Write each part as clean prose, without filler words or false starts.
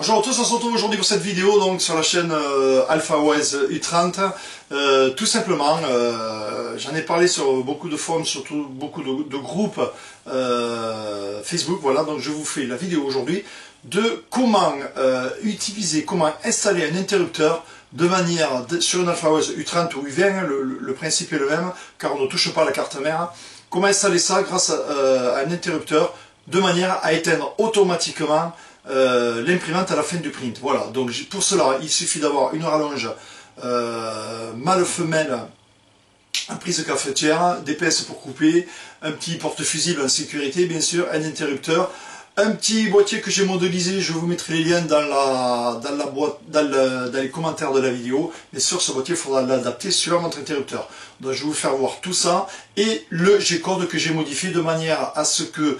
Bonjour à tous, on se retrouve aujourd'hui pour cette vidéo donc sur la chaîne AlphaOS U30. Tout simplement, j'en ai parlé sur beaucoup de forums, surtout beaucoup de groupes Facebook. Voilà, donc je vous fais la vidéo aujourd'hui de comment utiliser, comment installer un interrupteur de manière sur une AlphaOS U30 ou U20. Le principe est le même car on ne touche pas la carte mère. Comment installer ça grâce à un interrupteur de manière à éteindre automatiquement l'imprimante à la fin du print. Voilà, donc pour cela il suffit d'avoir une rallonge mâle-femelle en prise cafetière, des pinces pour couper, un petit porte-fusible en sécurité bien sûr, un interrupteur, un petit boîtier que j'ai modélisé, je vous mettrai les liens dans les commentaires de la vidéo, et sur ce boîtier il faudra l'adapter sur votre interrupteur. Donc je vais vous faire voir tout ça, et le G-code que j'ai modifié de manière à ce que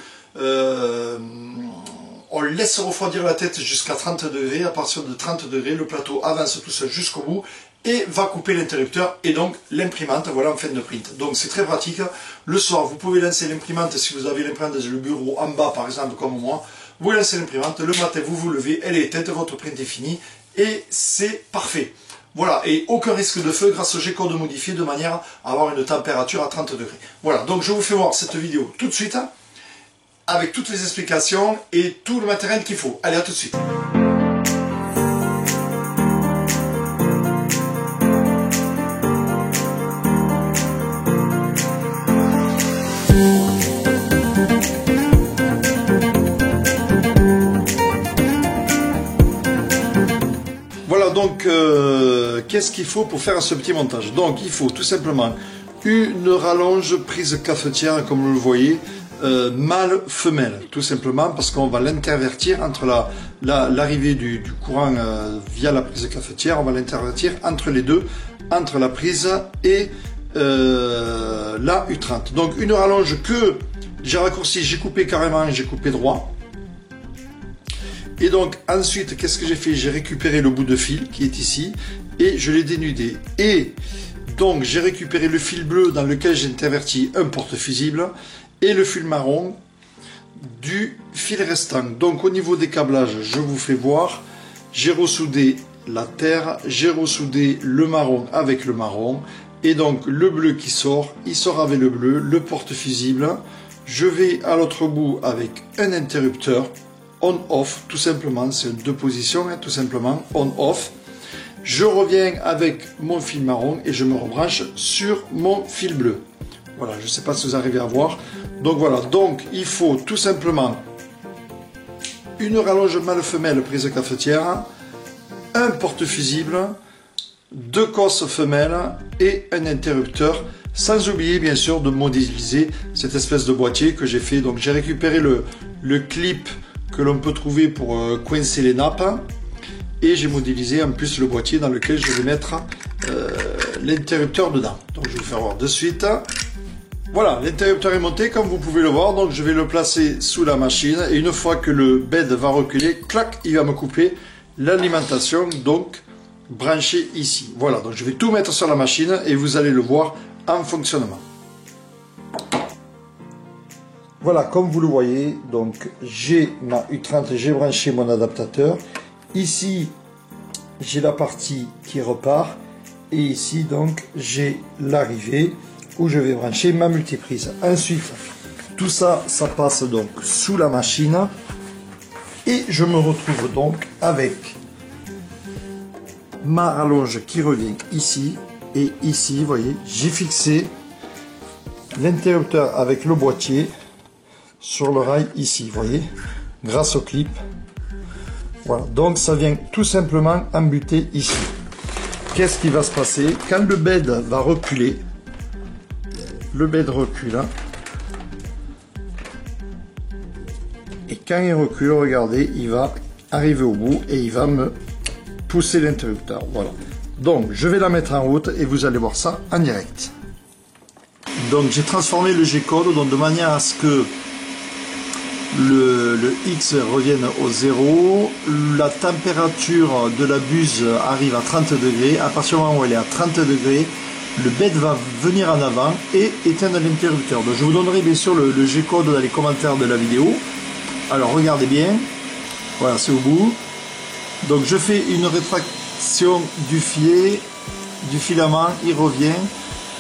on laisse refroidir la tête jusqu'à 30 degrés, à partir de 30 degrés, le plateau avance tout seul jusqu'au bout et va couper l'interrupteur et donc l'imprimante, voilà en fin de print. Donc c'est très pratique. Le soir, vous pouvez lancer l'imprimante si vous avez l'imprimante dans le bureau en bas par exemple comme moi. Vous lancez l'imprimante, le matin vous vous levez, elle est éteinte, votre print est fini et c'est parfait. Voilà, et aucun risque de feu grâce au G-code modifié de manière à avoir une température à 30 degrés. Voilà, donc je vous fais voir cette vidéo tout de suite, avec toutes les explications et tout le matériel qu'il faut. Allez, à tout de suite. Voilà, donc, qu'est-ce qu'il faut pour faire ce petit montage? Donc, il faut tout simplement une rallonge prise cafetière, comme vous le voyez, mâle-femelle, tout simplement parce qu'on va l'intervertir entre l'arrivée du courant via la prise cafetière, on va l'intervertir entre les deux, entre la prise et la U30. Donc une rallonge que j'ai raccourci, j'ai coupé carrément, j'ai coupé droit. Et donc ensuite, qu'est-ce que j'ai fait? J'ai récupéré le bout de fil qui est ici et je l'ai dénudé. Et donc j'ai récupéré le fil bleu dans lequel j'ai interverti un porte-fusible et le fil marron du fil restant. Donc au niveau des câblages, je vous fais voir, j'ai ressoudé la terre, j'ai ressoudé le marron avec le marron, et donc le bleu qui sort, il sort avec le bleu, le porte-fusible. Je vais à l'autre bout avec un interrupteur on-off, tout simplement, c'est deux positions, hein, tout simplement, on-off. Je reviens avec mon fil marron et je me rebranche sur mon fil bleu. Voilà, je ne sais pas si vous arrivez à voir. Donc voilà, donc il faut tout simplement une rallonge mâle-femelle prise cafetière, un porte-fusible, deux cosses femelles et un interrupteur, sans oublier bien sûr de modéliser cette espèce de boîtier que j'ai fait. Donc j'ai récupéré le clip que l'on peut trouver pour coincer les nappes et j'ai modélisé en plus le boîtier dans lequel je vais mettre l'interrupteur dedans. Donc je vais vous faire voir de suite. Voilà, l'interrupteur est monté comme vous pouvez le voir, donc je vais le placer sous la machine et une fois que le bed va reculer, clac, il va me couper l'alimentation, donc branché ici. Voilà, donc je vais tout mettre sur la machine et vous allez le voir en fonctionnement. Voilà, comme vous le voyez, donc j'ai ma U30, j'ai branché mon adaptateur. Ici, j'ai la partie qui repart et ici, donc, j'ai l'arrivée où je vais brancher ma multiprise. Ensuite, tout ça, ça passe donc sous la machine et je me retrouve donc avec ma rallonge qui revient ici et ici, vous voyez, j'ai fixé l'interrupteur avec le boîtier sur le rail ici, vous voyez, grâce au clip. Voilà, donc ça vient tout simplement embuter ici. Qu'est-ce qui va se passer quand le bed va reculer? Le bed recule, hein. Et quand il recule, regardez, il va arriver au bout et il va me pousser l'interrupteur. Voilà. Donc je vais la mettre en route et vous allez voir ça en direct. Donc j'ai transformé le G-code de manière à ce que le X revienne au 0, la température de la buse arrive à 30 degrés, à partir du moment où elle est à 30 degrés, le bed va venir en avant et éteindre l'interrupteur. Donc je vous donnerai bien sûr le G-code dans les commentaires de la vidéo. Alors regardez bien, voilà, c'est au bout. Donc je fais une rétraction du filet, du filament, il revient.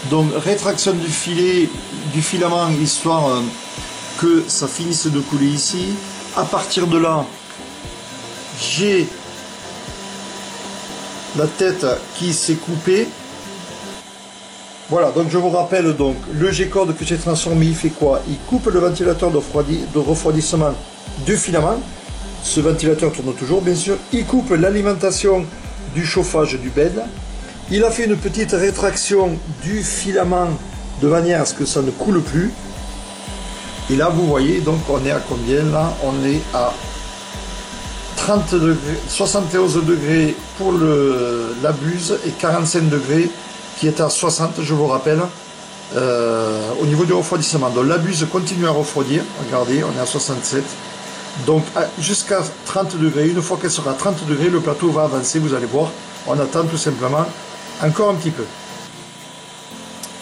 Donc rétraction du filet, du filament, histoire que ça finisse de couler ici. À partir de là, j'ai la tête qui s'est coupée. Voilà, donc je vous rappelle, donc le G-code que j'ai transformé, il fait quoi? Il coupe le ventilateur de refroidissement du filament. Ce ventilateur tourne toujours, bien sûr. Il coupe l'alimentation du chauffage du bed. Il a fait une petite rétraction du filament de manière à ce que ça ne coule plus. Et là, vous voyez, donc on est à combien là? On est à 30 degrés, 71 degrés pour la buse et 45 degrés qui est à 60, je vous rappelle, au niveau du refroidissement. Donc la buse continue à refroidir. Regardez, on est à 67. Donc jusqu'à 30 degrés. Une fois qu'elle sera à 30 degrés, le plateau va avancer, vous allez voir. On attend tout simplement encore un petit peu.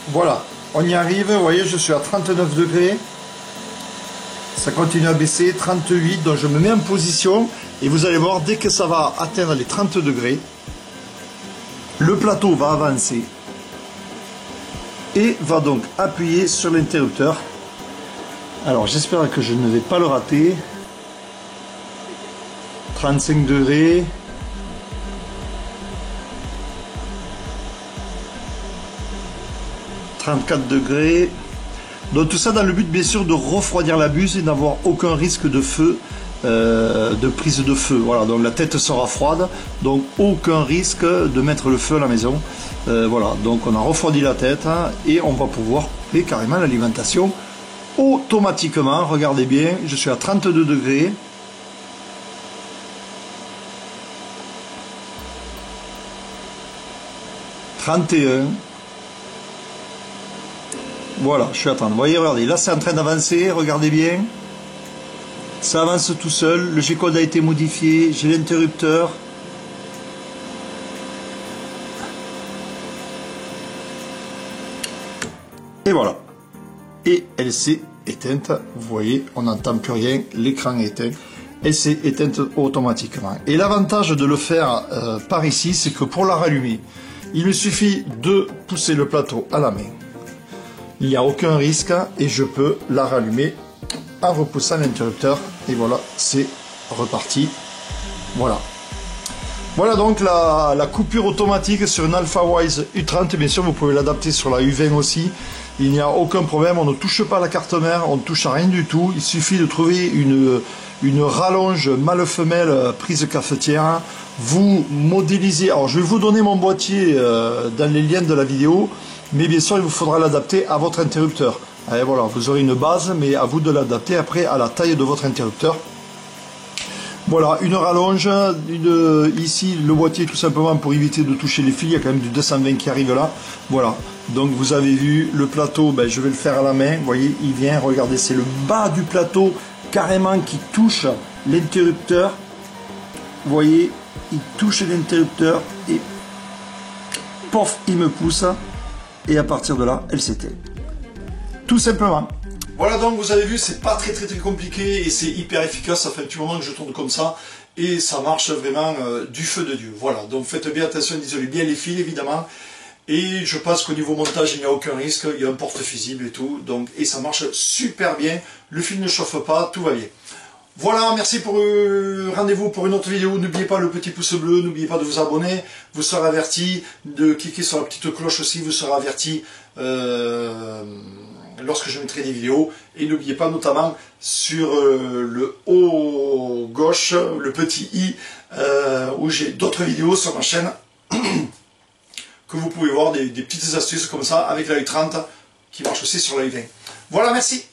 Voilà, on y arrive. Vous voyez, je suis à 39 degrés. Ça continue à baisser, 38. Donc je me mets en position. Et vous allez voir, dès que ça va atteindre les 30 degrés, le plateau va avancer. Et va donc appuyer sur l'interrupteur. Alors j'espère que je ne vais pas le rater. 35 degrés. 34 degrés. Donc tout ça dans le but bien sûr de refroidir la buse et d'avoir aucun risque de feu, de prise de feu. Voilà, donc la tête sera froide, donc aucun risque de mettre le feu à la maison. Voilà, donc on a refroidi la tête et on va pouvoir couper carrément l'alimentation automatiquement. Regardez bien, je suis à 32 degrés. « 31. Voilà, je suis à 30. Vous voyez, regardez, là c'est en train d'avancer, regardez bien. Ça avance tout seul, le G-code a été modifié, j'ai l'interrupteur. Et voilà. Et elle s'est éteinte, vous voyez, on n'entend plus rien, l'écran est éteint. Elle s'est éteinte automatiquement. Et l'avantage de le faire par ici, c'est que pour la rallumer, il me suffit de pousser le plateau à la main. Il n'y a aucun risque et je peux la rallumer en repoussant l'interrupteur. Et voilà, c'est reparti. Voilà. Voilà donc la coupure automatique sur une AlphaWise U30. Bien sûr, vous pouvez l'adapter sur la U20 aussi. Il n'y a aucun problème. On ne touche pas la carte mère, on ne touche à rien du tout. Il suffit de trouver une rallonge mâle-femelle prise cafetière. Vous modélisez. Alors, je vais vous donner mon boîtier dans les liens de la vidéo. Mais bien sûr, il vous faudra l'adapter à votre interrupteur. Et voilà, vous aurez une base, mais à vous de l'adapter après à la taille de votre interrupteur. Voilà, une rallonge, ici le boîtier tout simplement pour éviter de toucher les fils, il y a quand même du 220 qui arrive là. Voilà, donc vous avez vu le plateau, ben, je vais le faire à la main, vous voyez, il vient, regardez, c'est le bas du plateau carrément qui touche l'interrupteur. Vous voyez, il touche l'interrupteur et pof, il me pousse. Et à partir de là, elle s'éteint. Tout simplement. Voilà, donc vous avez vu, c'est pas très compliqué et c'est hyper efficace. Ça fait un petit moment que je tourne comme ça et ça marche vraiment du feu de Dieu. Voilà, donc faites bien attention, isolez bien les fils évidemment. Et je pense qu'au niveau montage, il n'y a aucun risque. Il y a un porte-fusible et tout. Donc, et ça marche super bien. Le fil ne chauffe pas, tout va bien. Voilà, merci pour rendez-vous pour une autre vidéo. N'oubliez pas le petit pouce bleu, n'oubliez pas de vous abonner. Vous serez averti de cliquer sur la petite cloche aussi. Vous serez averti lorsque je mettrai des vidéos. Et n'oubliez pas notamment sur le haut gauche, le petit i, où j'ai d'autres vidéos sur ma chaîne que vous pouvez voir des petites astuces comme ça avec la U30 qui marche aussi sur la U20. Voilà, merci.